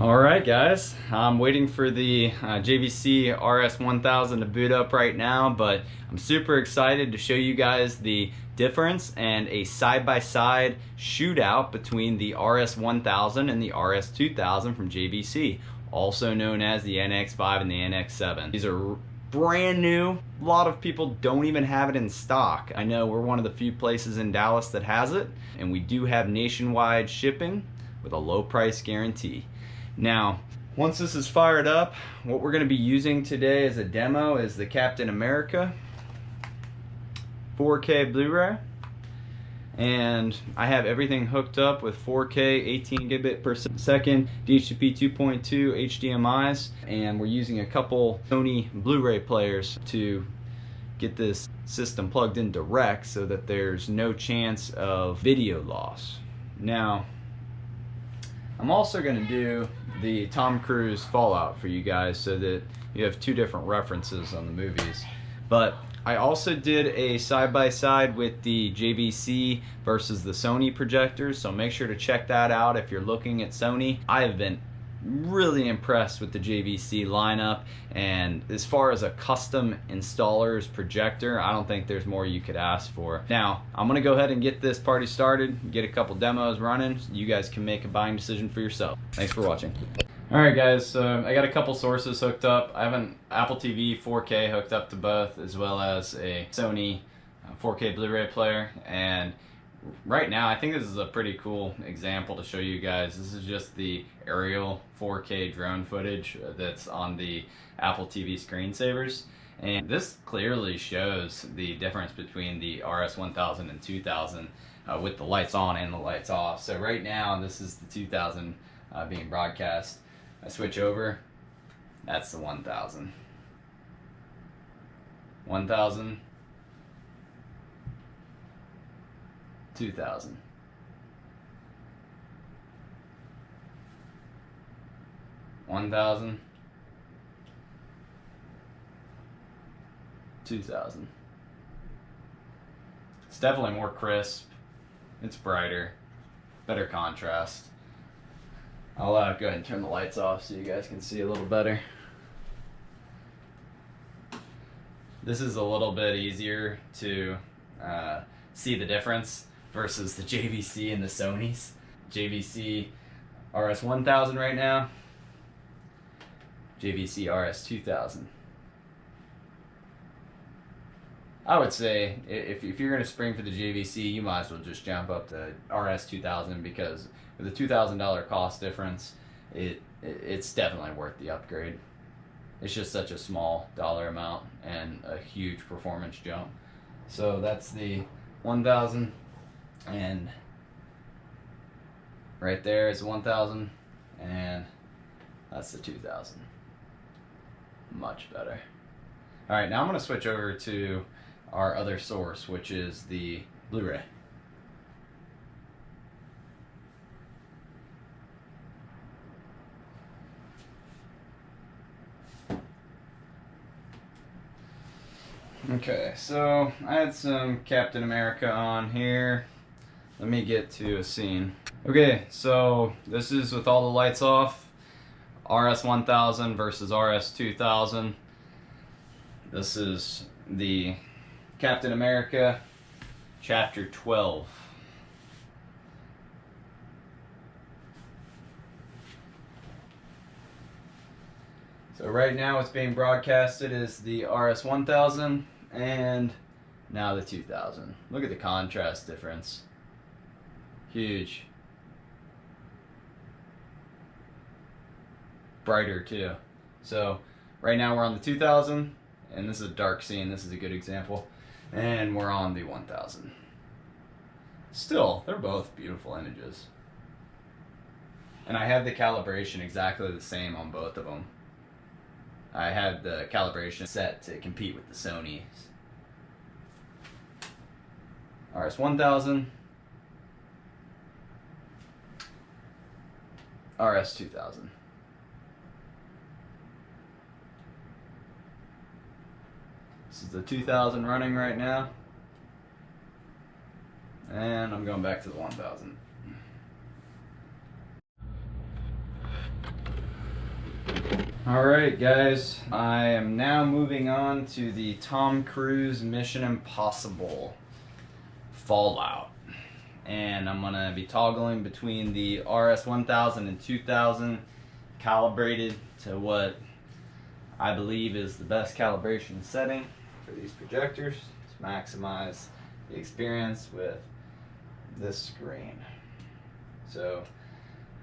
Alright guys, I'm waiting for the JVC RS1000 to boot up right now, but I'm super excited to show you guys the difference and a side-by-side shootout between the RS1000 and the RS2000 from JVC, also known as the NX5 and the NX7. These are brand new. A lot of people don't even have it in stock. I know we're one of the few places in Dallas that has it, and we do have nationwide shipping with a low price guarantee. Now, once this is fired up, what we're going to be using today as a demo is the Captain America 4K Blu-ray. And I have everything hooked up with 4K 18 gigabit per second DHCP 2.2 HDMIs, and we're using a couple Sony Blu-ray players to get this system plugged in direct so that there's no chance of video loss. Now, I'm also going to do the Tom Cruise Fallout for you guys so that you have two different references on the movies. But I also did a side-by-side with the JVC versus the Sony projectors, so make sure to check that out if you're looking at Sony. I have been really impressed with the JVC lineup, and as far as a custom installer's projector, I don't think there's more you could ask for. Now, I'm gonna go ahead and get this party started, get a couple demos running, so you guys can make a buying decision for yourself. Thanks for watching. Alright guys, so I got a couple sources hooked up. I have an Apple TV 4K hooked up to both, as well as a Sony 4K Blu-ray player, and right now I think this is a pretty cool example to show you guys. This is just the aerial 4K drone footage that's on the Apple TV screensavers, and this clearly shows the difference between the RS1000 and 2000 with the lights on and the lights off. So right now this is the 2000 being broadcast. I switch over, that's the 1000. 1000, 2000. 1000, 2000. It's definitely more crisp, it's brighter, better contrast. I'll go ahead and turn the lights off so you guys can see a little better. This is a little bit easier to see the difference versus the JVC and the Sonys. JVC RS1000 right now, JVC RS2000. I would say if you're going to spring for the JVC, you might as well just jump up to RS2000, because with the $2,000 cost difference, it's definitely worth the upgrade. It's just such a small dollar amount and a huge performance jump. So that's the 1000, and right there is 1000, and that's the 2000. Much better. Alright, now I'm going to switch over to our other source, which is the Blu-ray. Okay, so I had some Captain America on here. Let me get to a scene. Okay, so this is with all the lights off. RS1000 versus RS2000. This is the Captain America Chapter 12. So right now what's being broadcasted is the RS1000 and now the 2000. Look at the contrast difference. Huge. Brighter too. So right now we're on the 2000, and this is a dark scene. This is a good example. And we're on the 1000. Still, they're both beautiful images. And I have the calibration exactly the same on both of them. I had the calibration set to compete with the Sony's. RS1000, RS2000. This is the 2000 running right now, and I'm going back to the 1000. Alright guys, I am now moving on to the Tom Cruise Mission Impossible Fallout. And I'm going to be toggling between the RS1000 and 2000, calibrated to what I believe is the best calibration setting for these projectors to maximize the experience with this screen. So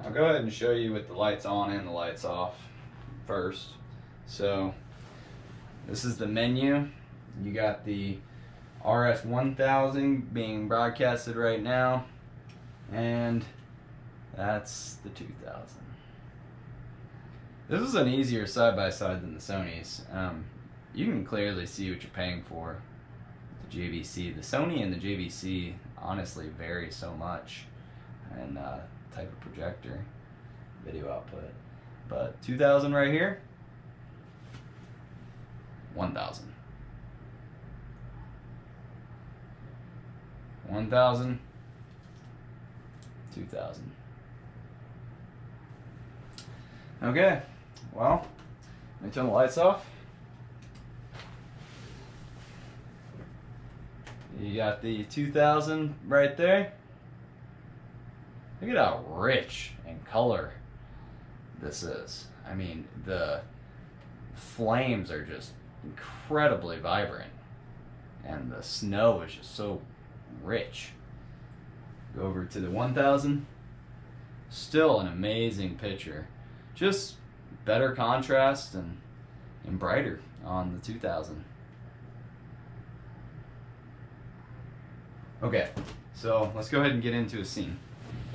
I'll go ahead and show you with the lights on and the lights off first. So this is the menu. You got the RS1000 being broadcasted right now, and that's the 2000. This is an easier side-by-side than the Sony's. You can clearly see what you're paying for with the JVC. The Sony and the JVC honestly vary so much in type of projector, video output. But 2000 right here, 1000. 1000, 2000. Okay, well, let me turn the lights off. You got the 2000 right there. Look at how rich in color this is. I mean, the flames are just incredibly vibrant, and the snow is just so rich. Go over to the 1000. Still an amazing picture. Just better contrast and brighter on the 2000. Okay, so let's go ahead and get into a scene.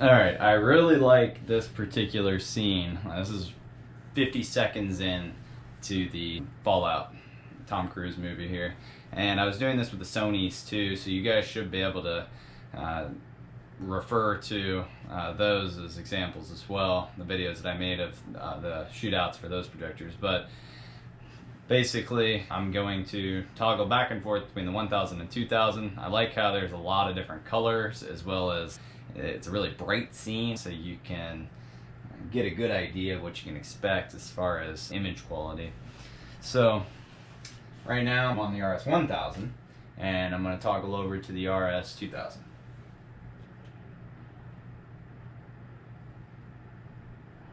Alright, I really like this particular scene. This is 50 seconds in to the Fallout Tom Cruise movie here. And I was doing this with the Sony's too, so you guys should be able to refer to those as examples as well, the videos that I made of the shootouts for those projectors. But basically, I'm going to toggle back and forth between the 1000 and 2000. I like how there's a lot of different colors, as well as it's a really bright scene, so you can get a good idea of what you can expect as far as image quality. So right now I'm on the RS1000, and I'm going to toggle over to the RS2000.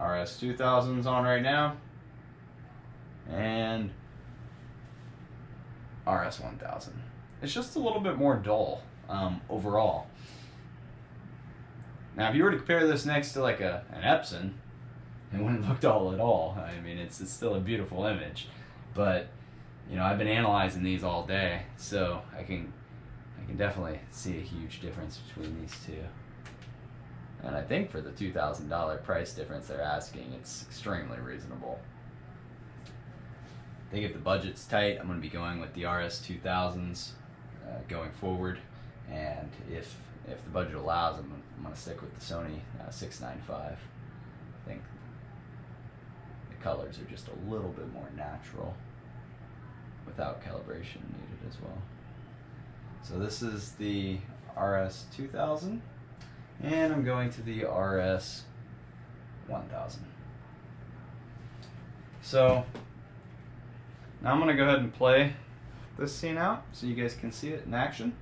RS2000's on right now, and RS1000. It's just a little bit more dull overall. Now, if you were to compare this next to like an Epson, it wouldn't look dull at all. I mean, it's still a beautiful image, but you know, I've been analyzing these all day, so I can definitely see a huge difference between these two. And I think for the $2,000 price difference they're asking, it's extremely reasonable. I think if the budget's tight, I'm going to be going with the RS2000s going forward, and if the budget allows, I'm going to stick with the Sony 695. I think the colors are just a little bit more natural without calibration needed as well. So this is the RS2000, and I'm going to the RS1000. So now I'm going to go ahead and play this scene out so you guys can see it in action.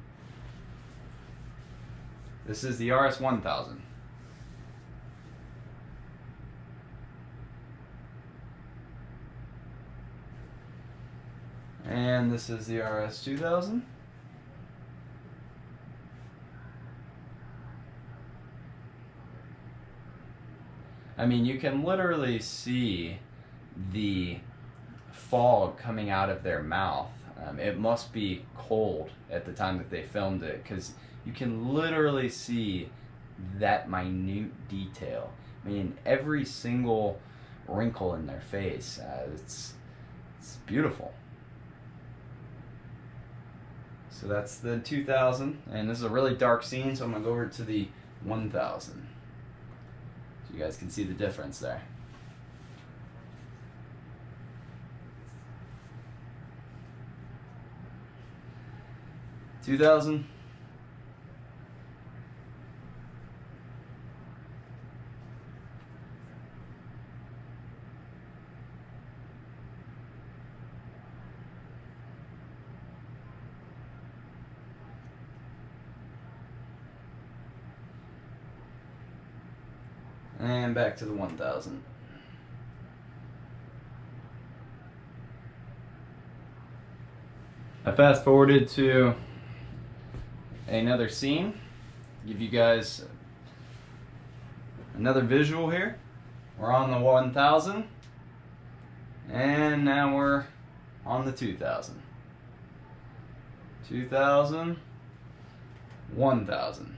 This is the RS1000. And this is the RS2000. I mean, you can literally see the fog coming out of their mouth. It must be cold at the time that they filmed it, because you can literally see that minute detail. I mean, every single wrinkle in their face. It's beautiful. So that's the 2000, and this is a really dark scene, so I'm going to go over to the 1000. So you guys can see the difference there. 2000. And back to the 1000. I fast forwarded to another scene, give you guys another visual here. We're on the 1000, and now we're on the 2000. 2000, 1000.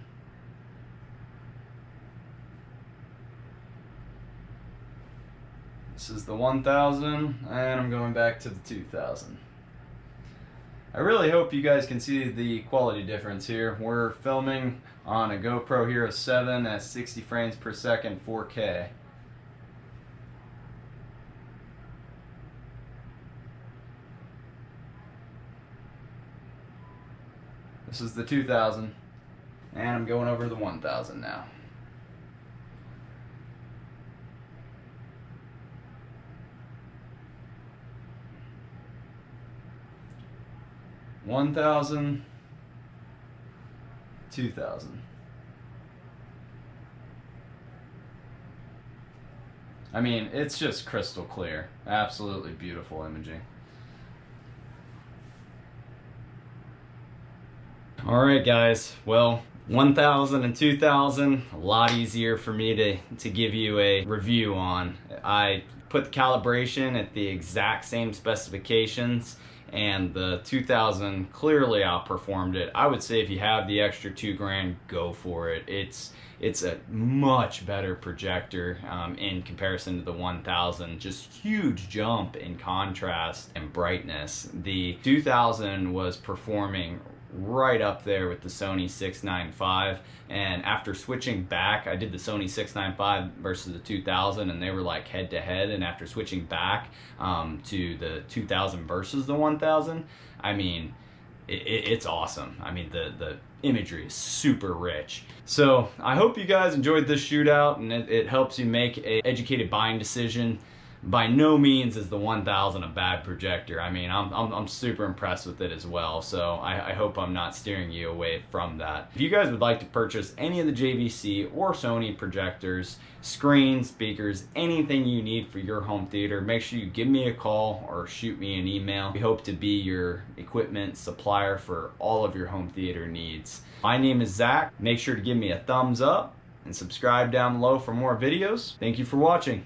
This is the 1000, and I'm going back to the 2000. I really hope you guys can see the quality difference here. We're filming on a GoPro Hero 7 at 60 frames per second 4K. This is the 2000, and I'm going over the 1000 now. $1,000, $2,000. I mean, it's just crystal clear. Absolutely beautiful imaging. Alright guys, well, 1000 and 2000, a lot easier for me to give you a review on. I put the calibration at the exact same specifications, and the 2000 clearly outperformed it. I would say if you have the extra $2,000, go for it. It's a much better projector in comparison to the 1000. Just huge jump in contrast and brightness. The 2000 was performing right up there with the Sony 695, and after switching back, I did the Sony 695 versus the 2000, and they were like head to head, and after switching back to the 2000 versus the 1000, I mean, it's awesome. I mean, the imagery is super rich. So I hope you guys enjoyed this shootout, and it helps you make an educated buying decision. By no means is the 1000 a bad projector. I mean, I'm super impressed with it as well, so I hope I'm not steering you away from that. If you guys would like to purchase any of the JVC or Sony projectors, screens, speakers, anything you need for your home theater, make sure you give me a call or shoot me an email. We hope to be your equipment supplier for all of your home theater needs. My name is Zach. Make sure to give me a thumbs up and subscribe down below for more videos. Thank you for watching.